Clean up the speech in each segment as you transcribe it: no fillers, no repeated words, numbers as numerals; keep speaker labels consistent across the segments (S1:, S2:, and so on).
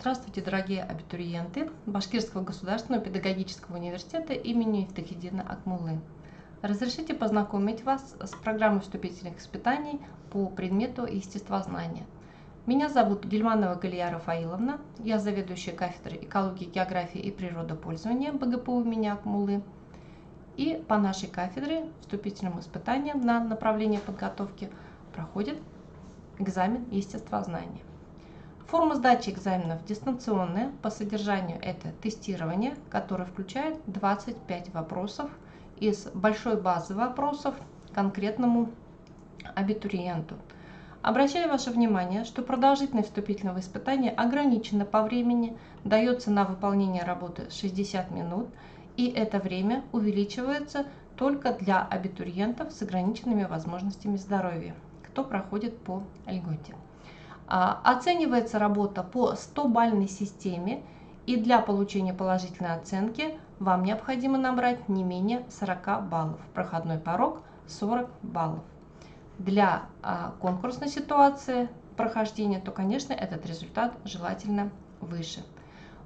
S1: Здравствуйте, дорогие абитуриенты Башкирского государственного педагогического университета имени Ифтахиддина Акмуллы. Разрешите познакомить вас с программой вступительных испытаний по предмету естествознания. Меня зовут Гильманова Галия Рафаиловна, я заведующая кафедрой экологии, географии и природопользования БГПУ имени Акмуллы. И по нашей кафедре вступительным испытаниям на направление подготовки проходит экзамен естествознания. Форма сдачи экзаменов дистанционная, по содержанию это тестирование, которое включает 25 вопросов из большой базы вопросов конкретному абитуриенту. Обращаю ваше внимание, что продолжительность вступительного испытания ограничена по времени, дается на выполнение работы 60 минут, и это время увеличивается только для абитуриентов с ограниченными возможностями здоровья, кто проходит по льготе. Оценивается работа по 100-бальной системе, и для получения положительной оценки вам необходимо набрать не менее 40 баллов. Проходной порог 40 баллов. Для конкурсной ситуации прохождения, то, конечно, этот результат желательно выше.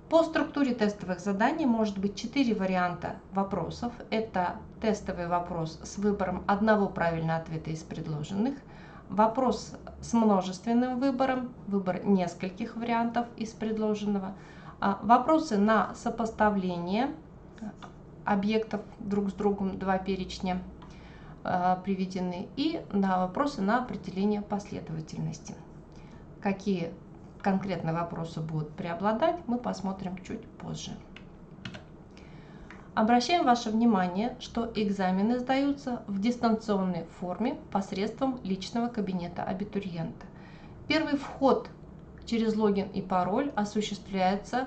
S1: По структуре тестовых заданий может быть 4 варианта вопросов. Это тестовый вопрос с выбором одного правильного ответа из предложенных, вопрос с множественным выбором, выбор нескольких вариантов из предложенного, вопросы на сопоставление объектов друг с другом, два перечня приведены, и на вопросы на определение последовательности. Какие конкретные вопросы будут преобладать, мы посмотрим чуть позже. Обращаем ваше внимание, что экзамены сдаются в дистанционной форме посредством личного кабинета абитуриента. Первый вход через логин и пароль осуществляется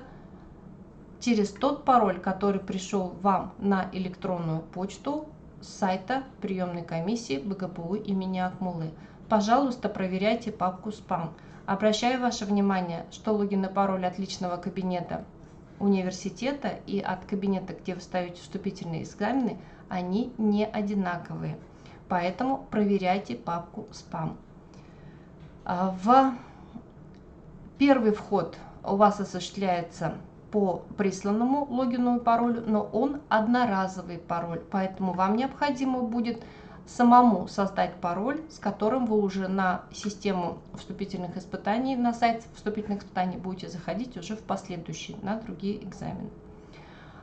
S1: через тот пароль, который пришел вам на электронную почту с сайта приемной комиссии БГПУ имени Акмуллы. Пожалуйста, проверяйте папку «Спам». Обращаю ваше внимание, что логин и пароль от личного кабинета университета и от кабинета, где вы ставите вступительные экзамены, они не одинаковые. Поэтому проверяйте папку «Спам». В первый вход у вас осуществляется по присланному логину и паролю, но он одноразовый пароль, поэтому вам необходимо будет самому создать пароль, с которым вы уже на систему вступительных испытаний, на сайт вступительных испытаний будете заходить уже в последующие, на другие экзамены.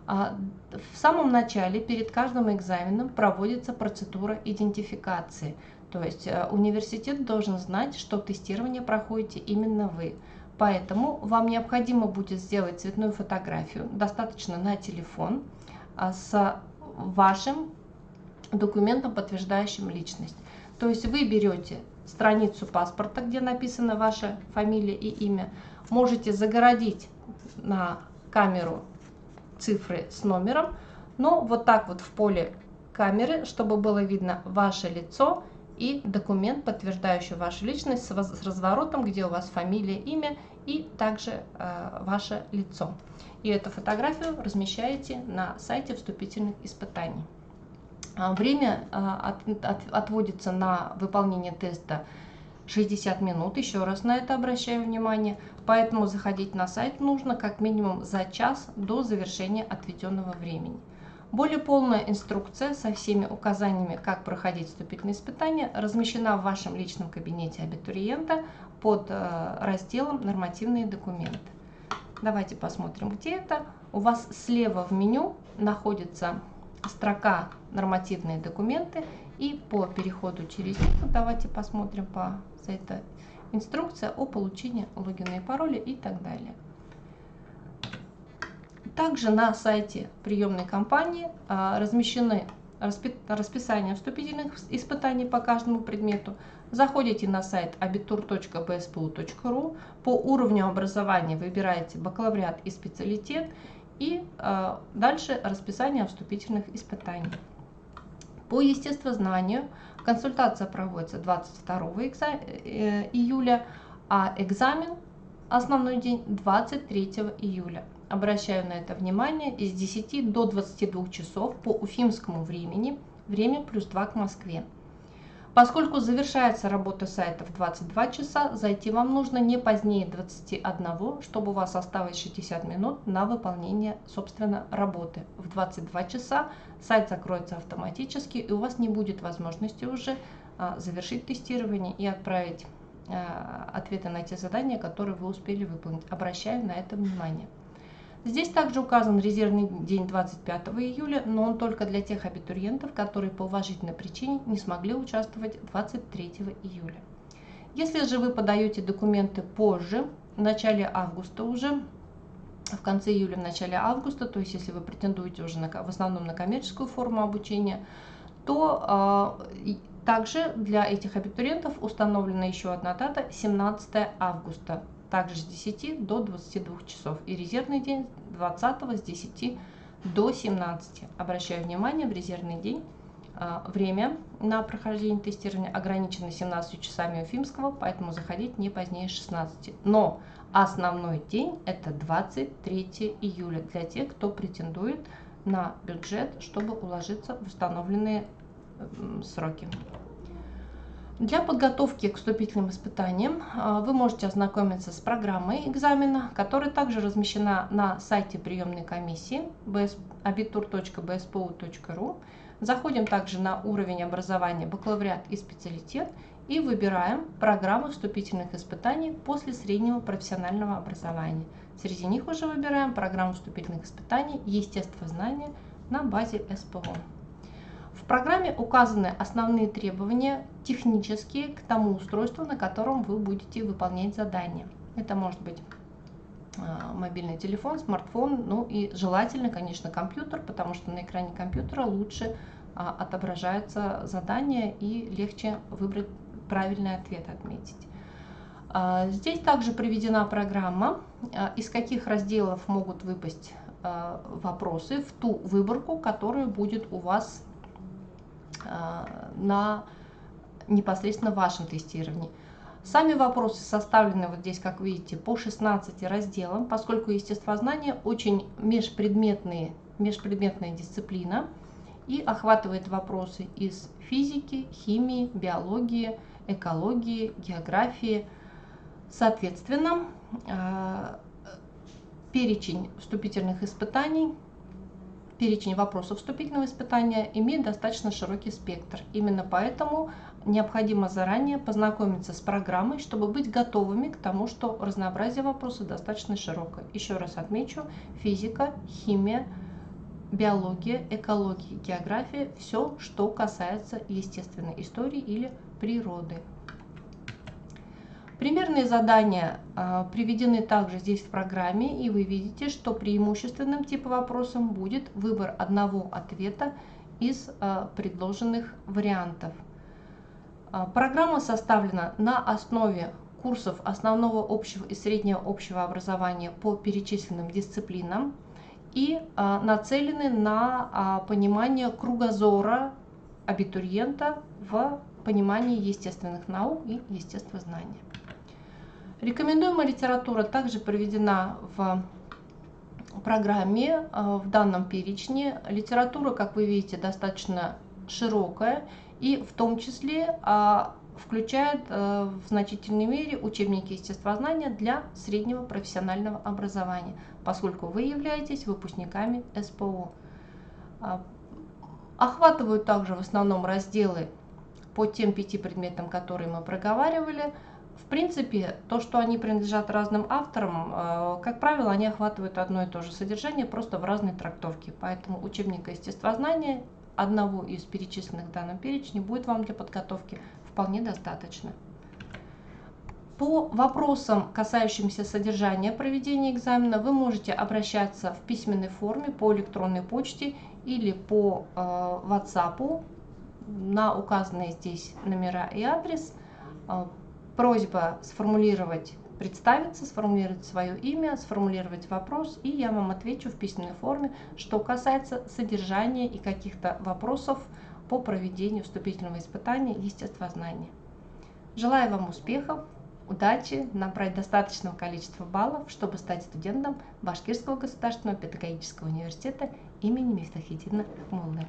S1: В самом начале, перед каждым экзаменом, проводится процедура идентификации. То есть университет должен знать, что тестирование проходите именно вы. Поэтому вам необходимо будет сделать цветную фотографию, достаточно на телефон, с вашим документом, подтверждающим личность. То есть вы берете страницу паспорта, где написана ваша фамилия и имя, можете загородить на камеру цифры с номером, но вот так вот в поле камеры, чтобы было видно ваше лицо и документ, подтверждающий вашу личность с разворотом, где у вас фамилия, имя и также ваше лицо. И эту фотографию размещаете на сайте вступительных испытаний. Время отводится на выполнение теста 60 минут, еще раз на это обращаю внимание, поэтому заходить на сайт нужно как минимум за час до завершения отведенного времени. Более полная инструкция со всеми указаниями, как проходить вступительные испытания, размещена в вашем личном кабинете абитуриента под разделом «Нормативные документы». Давайте посмотрим, где это. У вас слева в меню находится строка «Нормативные документы», и по переходу через них давайте посмотрим по сайту инструкция о получении логина и пароля и так далее. Также на сайте приемной компании размещены расписание вступительных испытаний по каждому предмету. Заходите на сайт abitur.bspu.ru, по уровню образования выбираете бакалавриат и специалитет, и дальше расписание вступительных испытаний. По естествознанию консультация проводится 22 июля, а экзамен, основной день, 23 июля. Обращаю на это внимание, с 10 до 22 часов по уфимскому времени, время +2 к Москве. Поскольку завершается работа сайта в 22 часа, зайти вам нужно не позднее 21, чтобы у вас осталось 60 минут на выполнение, собственно, работы. В 22 часа сайт закроется автоматически, и у вас не будет возможности уже завершить тестирование и отправить ответы на те задания, которые вы успели выполнить. Обращаю на это внимание. Здесь также указан резервный день 25 июля, но он только для тех абитуриентов, которые по уважительной причине не смогли участвовать 23 июля. Если же вы подаете документы позже, в начале августа уже, в конце июля, в начале августа, то есть если вы претендуете уже в основном на коммерческую форму обучения, то также для этих абитуриентов установлена еще одна дата – 17 августа. Также с 10 до 22 часов. И резервный день 20 с 10 до 17. Обращаю внимание, в резервный день время на прохождение тестирования ограничено 17 часами уфимского, поэтому заходить не позднее 16. Но основной день это 23 июля для тех, кто претендует на бюджет, чтобы уложиться в установленные сроки. Для подготовки к вступительным испытаниям вы можете ознакомиться с программой экзамена, которая также размещена на сайте приемной комиссии abitur.bspu.ru. Заходим также на уровень образования бакалавриат и специалитет и выбираем программу вступительных испытаний после среднего профессионального образования. Среди них уже выбираем программу вступительных испытаний естествознания на базе СПО. В программе указаны основные требования технические к тому устройству, на котором вы будете выполнять задания. Это может быть мобильный телефон, смартфон, ну и желательно, конечно, компьютер, потому что на экране компьютера лучше отображается задание и легче выбрать правильный ответ, отметить. Здесь также приведена программа, из каких разделов могут выпасть вопросы в ту выборку, которая будет у вас на непосредственно вашем тестировании. Сами вопросы составлены вот здесь, как видите, по 16 разделам, поскольку естествознание очень межпредметная дисциплина и охватывает вопросы из физики, химии, биологии, экологии, географии. Соответственно, перечень вступительных испытаний, перечень вопросов вступительного испытания имеет достаточно широкий спектр. Именно поэтому необходимо заранее познакомиться с программой, чтобы быть готовыми к тому, что разнообразие вопросов достаточно широкое. Еще раз отмечу: физика, химия, биология, экология, география, все, что касается естественной истории или природы. Примерные задания приведены также здесь в программе, и вы видите, что преимущественным типом вопросом будет выбор одного ответа из предложенных вариантов. Программа составлена на основе курсов основного общего и среднего общего образования по перечисленным дисциплинам и нацелены на понимание кругозора абитуриента в понимании естественных наук и естествознания. Рекомендуемая литература также приведена в программе, в данном перечне. Литература, как вы видите, достаточно широкая и в том числе включает в значительной мере учебники естествознания для среднего профессионального образования, поскольку вы являетесь выпускниками СПО. Охватывают также в основном разделы по тем 5 предметам, которые мы проговаривали. В принципе, то, что они принадлежат разным авторам, как правило, они охватывают одно и то же содержание, просто в разной трактовке. Поэтому учебника естествознания, одного из перечисленных в данном перечне, будет вам для подготовки вполне достаточно. По вопросам, касающимся содержания проведения экзамена, вы можете обращаться в письменной форме по электронной почте или по WhatsApp на указанные здесь номера и адрес. Просьба сформулировать, представиться, сформулировать свое имя, сформулировать вопрос, и я вам отвечу в письменной форме, что касается содержания и каких-то вопросов по проведению вступительного испытания естествознания. Желаю вам успехов, удачи, набрать достаточного количества баллов, чтобы стать студентом Башкирского государственного педагогического университета имени Мифтахетдина Муллы.